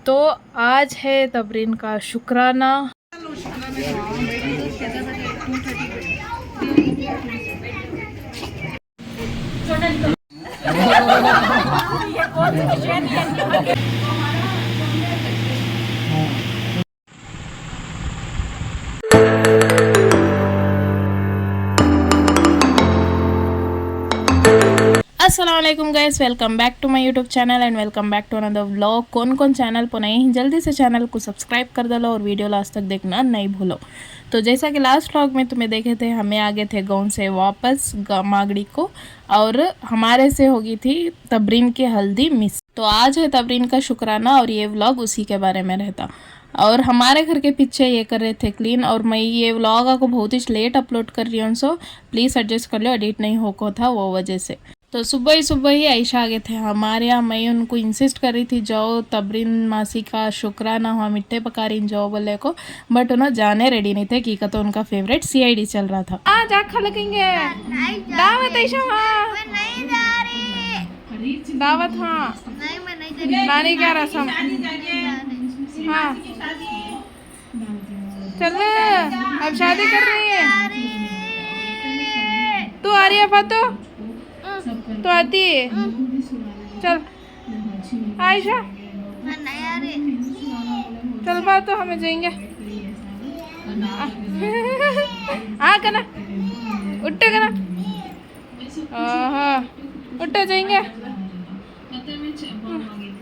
तो आज है तबरीन का शुक्राना। अस्सलामुअलैकुम guys, welcome back to my YouTube channel and welcome back to another vlog. कौन कौन चैनल पर नए हैं जल्दी से चैनल को सब्सक्राइब कर दो और वीडियो लास्ट तक देखना नहीं भूलो। तो जैसा कि लास्ट व्लॉग में तुम्हें देखे थे, हमें आगे थे गाँव से वापस मागड़ी को और हमारे से होगी थी तबरीन की हल्दी मिस। तो आज है तबरीन का शुक्राना और ये व्लॉग उसी के बारे में रहता। और हमारे घर के पीछे ये कर रहे थे क्लीन, और मैं ये व्लॉग आपको बहुत ही लेट अपलोड कर रही हूँ, सो प्लीज़ एडजस्ट कर लो, एडिट नहीं हो को था वो वजह से। तो सुबह ही आयशा आ गए थे हमारे यहाँ। मैं उनको इंसिस्ट कर रही थी जाओ तबरीन मासी का शुक्राना हुआ, मिठे पका रही जाओ बोले को, बट उन्हें जाने रेडी नहीं थे। की का तो उनका फेवरेट CID चल रहा था। आज आखा लगेंगे दावत आयशा, दावत हाँ नानी क्या रसम हाँ चल अब शादी कर रही है तू। आ रही है फातो तो आती है। चल आयशा चल बात तो हमें जाएंगे। आ कना उठे कना उठे जाएंगे।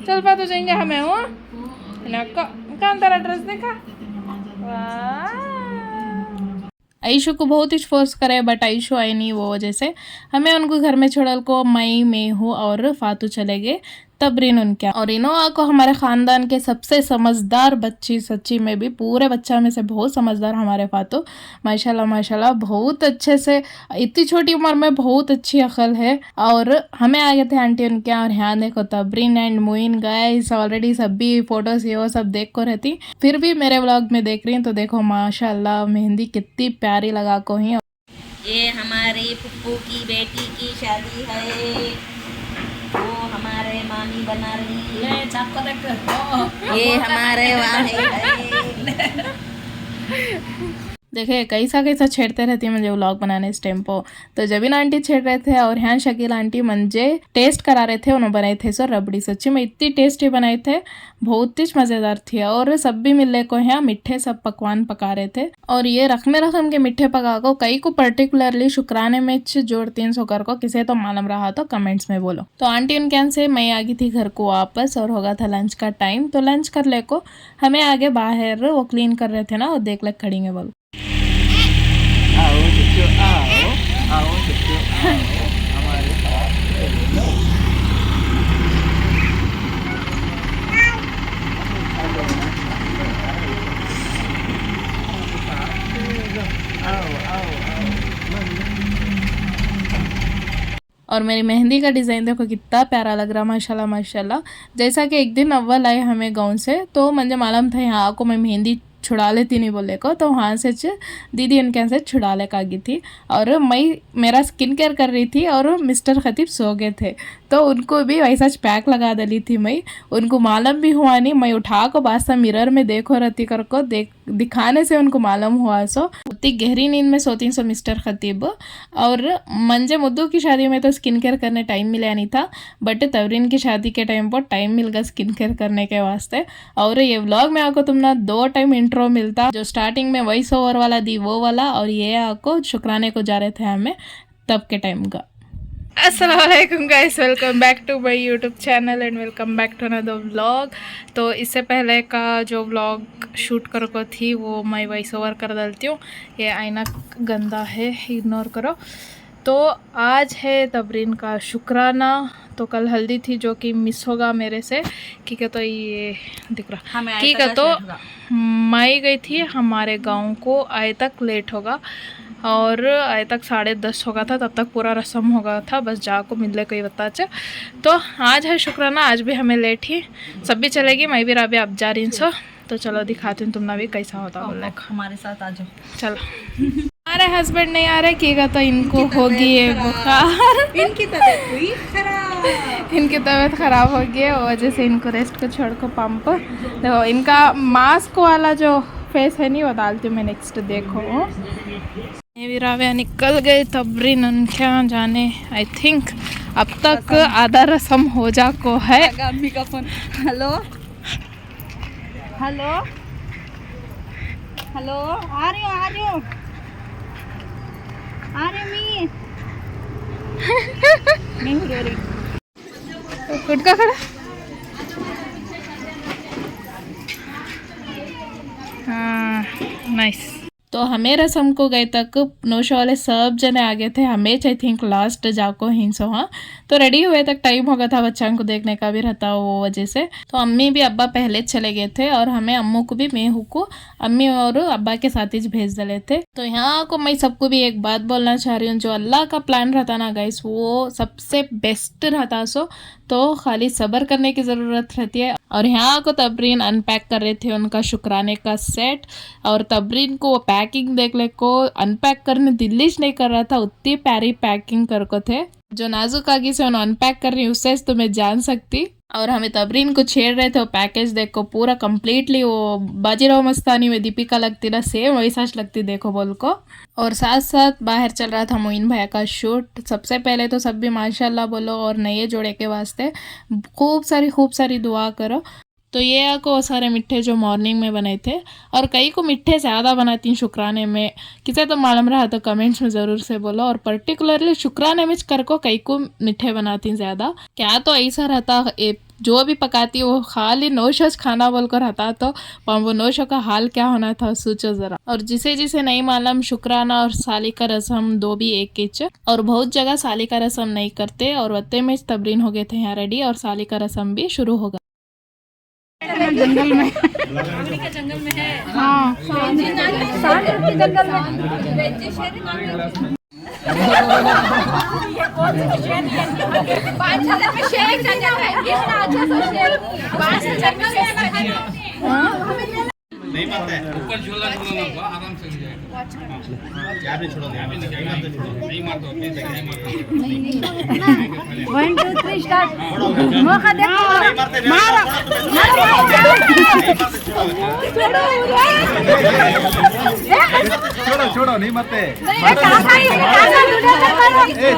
चल बात तो जाएंगे हमें। वो कौन तेरा ड्रेस देखा। आयशु को बहुत ही फोर्स करे बट आयशु आई नहीं, वो वजह से हमें उनको घर में छोड़ल को मैं हूँ और फातू चले गए तबरीन उनके। और इनोआ को हमारे ख़ानदान के सबसे समझदार बच्ची, सच्ची में भी पूरे बच्चा में से बहुत समझदार हमारे फातू। माशाल्लाह माशाल्लाह बहुत अच्छे से, इतनी छोटी उम्र में बहुत अच्छी अकल है। और हमें आ गए थे आंटी उनके, और यहाँ देखो तबरीन एंड मोइन गाइस ऑलरेडी सभी फोटोज ये वो सब देख को रहती, फिर भी मेरे व्लॉग में देख रही हैं। तो देखो माशाल्लाह मेहंदी कितनी प्यारी लगा को ही। ये हमारे फुप्पू की बेटी की शादी है, वो हमारे मामी बना रही है। ये हमारे वाहे देखे कैसा कैसा छेड़ते रहती है मुझे व्लॉग बनाने इस टाइम पर। तो जबीन आंटी छेड़ रहे थे और यहाँ शकील आंटी मुझे टेस्ट करा रहे थे। उन्होंने बनाए थे सो रबड़ी, सच्ची में इतनी टेस्टी बनाए थे, बहुत ही मज़ेदार थी। और सब भी मिलने को यहाँ मिठे सब पकवान पका रहे थे। और ये रकम के मिठे पका को कई को पर्टिकुलरली शुक्राने में जोड़ 300 कर को किसे तो मालूम रहा तो कमेंट्स में बोलो। तो आंटी उनके यहाँ से मैं आ गई थी घर को वापस और होगा था लंच का टाइम। तो लंच कर ले को हमें आगे बाहर वो क्लीन कर रहे थे ना, वो देख ले खड़ी है बोलो। आओ हमारे और मेरी मेहंदी का डिज़ाइन देखो कितना प्यारा लग रहा माशाल्लाह माशाल्लाह। जैसा कि एक दिन अव्वल आए हमें गाँव से, तो मुझे मालूम था यहाँ को मैं मेहंदी छुड़ा लेती नहीं बोले को, तो वहाँ से दीदी उनके यहाँ से छुड़ा ले का गई थी। और मैं मेरा स्किन केयर कर रही थी और मिस्टर खतीब सो गए थे, तो उनको भी वैसा पैक लगा डाली थी मैं। उनको मालूम भी हुआ नहीं, मैं उठा को बास्ता मिरर में देखो रहती कर को दिखाने से उनको मालूम हुआ। सो उतनी गहरी नींद में सोती सो मिस्टर खतीब। और मंजे मुद्दू की शादी में तो स्किन केयर करने टाइम मिला नहीं था, बट तबरीन की शादी के टाइम पर टाइम मिल गया स्किन केयर करने के वास्ते। और ये व्लॉग में आपको तुमने 2 टाइम इंट्रो मिलता, जो स्टार्टिंग में वॉइस ओवर वाला दी वो वाला, और ये आपको शुक्राने को जा रहे थे हमें तब के टाइम का। अस्सलाम वालेकुम guys, welcome back to my YouTube channel and welcome back to another vlog. तो इससे पहले का जो व्लॉग शूट कर को थी वो मैं वॉइस ओवर कर डालती हूँ। ये आईना गंदा है, इग्नोर करो। तो आज है तबरीन का शुक्राना। तो कल हल्दी थी जो कि मिस होगा मेरे से, ठीक है। तो ये दिख रहा ठीक है। तो मैं गई थी हमारे गांव को, आए तक लेट होगा और आए तक 10:30 होगा था, तब तक पूरा रस्म होगा था, बस जाको मिलने कोई बता चा। तो आज है शुक्राना, आज भी हमें लेट ही, सब भी चलेगी, मैं भी राबी आप जा रही सो। तो चलो दिखाती हूँ तुमने भी कैसा होता बोल। हमारे साथ आ जाओ। चलो हमारे हस्बैंड नहीं आ रहे कीगा तो इनको होगी ये बुखार। इनकी तबीयत हुई खराब। इनकी तबीयत ख़राब हो गई है, वो वजह से इनको रेस्ट को छोड़ को पंप देखो इनका मास्क वाला जो फेस है नहीं वो डालती हूँ मैं नेक्स्ट। देखो ये भी राव्या निकल गए तबरीन उनके जाने। आई थिंक अब तक आधा रस्म हो जा को है। का फोन हेलो हेलो हेलो आ रही हूँ मैं हूँ रो रही। गुटका खड़ा हाँ नाइस। तो हमें रसम को गए तक नौशा वाले सब जने आ गए थे, हमें आई थिंक लास्ट जाको हिंसो। हाँ तो रेडी हुए तक टाइम हो गया था, बच्चों को देखने का भी रहता वो वजह से। तो अम्मी भी अब्बा पहले चले गए थे और हमें अम्मू को भी मेहू को अम्मी और अब्बा के साथ ही भेज डले थे। तो यहाँ को मैं सबको भी एक बात बोलना चाह रही हूँ, जो अल्लाह का प्लान रहता ना गाइस वो सबसे बेस्ट रहता। सो तो खाली सब्र करने की ज़रूरत रहती है। और यहाँ को तबरीन अनपैक कर रहे थे उनका शुक्राने का सेट, और तबरीन को वो पैकिंग देख ले को अनपैक करने दिल्लीश नहीं कर रहा था, उतनी प्यारी पैकिंग कर को थे। जो नाजुक आगे से उन्हें अनपैक कर रही उससे तो मैं जान सकती। और हमें तबरीन को छेड़ रहे थे वो पैकेज देखो पूरा कंप्लीटली वो बाजीराव मस्तानी में दीपिका लगती ना सेम वैसा लगती देखो बोल को। और साथ साथ बाहर चल रहा था मोइन भैया का शूट। सबसे पहले तो सब भी माशाल्लाह बोलो और नए जोड़े के वास्ते खूब सारी दुआ करो। तो ये आपको सारे मिठे जो मॉर्निंग में बने थे, और कई को मिठे ज़्यादा बनाती हैं शुक्राने में, किसे तो मालूम रहा तो कमेंट्स में ज़रूर से बोलो। और पर्टिकुलरली शुक्राने में कर को कई को मिठे बनाती हैं ज़्यादा। क्या तो ऐसा रहता जो भी पकाती वो खाली नौशा खाना बोलकर रहता, तो वो नौशा का हाल क्या होना था सोचो ज़रा। और जिसे जिसे नहीं मालूम शुक्राना और साली का रस्म दो भी एक ही, और बहुत जगह साली का रस्म नहीं करते। और वत्ते में तबरीन हो गए थे यहाँ रेडी और साली का रस्म भी शुरू होगा जंगल में। जंगल में है हाँ जंगल में नहीं मारते ऊपर झूला झूलना आराम से हो जाएगा। क्या भी छोड़ो नहीं मारते नहीं 1 2 3 स्टार्ट मौका देखो मारो छोड़ो नहीं मारते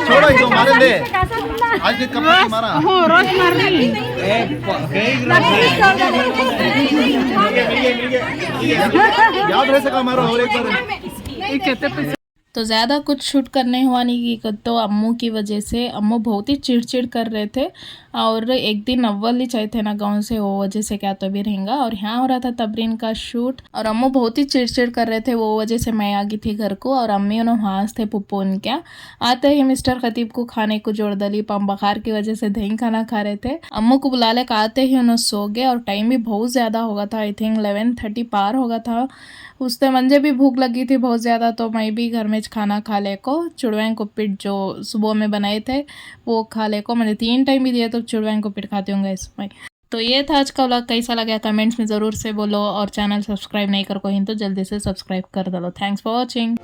छोड़ो इसको मारे दे आज के कपड़े मारा हो रोज मार रही याद रह सका मारो और एक बार। तो ज़्यादा कुछ शूट करने हुआ नहीं की तो अम्मू की वजह से अम्मू बहुत ही चिड़चिड़ कर रहे थे। और एक दिन अव्वल ही चाहिए थे ना गाँव से, वो वजह से क्या तो भी रहेगा। और यहाँ हो रहा था तबरीन का शूट और अम्मू बहुत ही चिड़चिड़ कर रहे थे, वो वजह से मैं आ गई थी घर को। और अम्मी उन्होंने हाथ थे पुप्पो उनके आते ही मिस्टर खतीब को खाने को जोड़ दली, पम बुखार की वजह से दही खाना खा रहे थे। अम्मू को बुला ले आते ही उन्होंने सो गए और टाइम भी बहुत ज़्यादा होगा था, आई थिंक 11:30 पार होगा था। उससे मुझे भी भूख लगी थी बहुत ज़्यादा, तो मैं भी घर में खाना खा ले को चुड़वें को पिट जो सुबह में बनाए थे वो खा ले को। मैंने 3 टाइम भी दिया तो चुड़वें को पिट खाती हूँ इसमें। तो ये था आज का व्लॉग, कैसा लगा कमेंट्स में ज़रूर से बोलो। और चैनल सब्सक्राइब नहीं कर कोई तो जल्दी से सब्सक्राइब कर दो। Thanks for watching.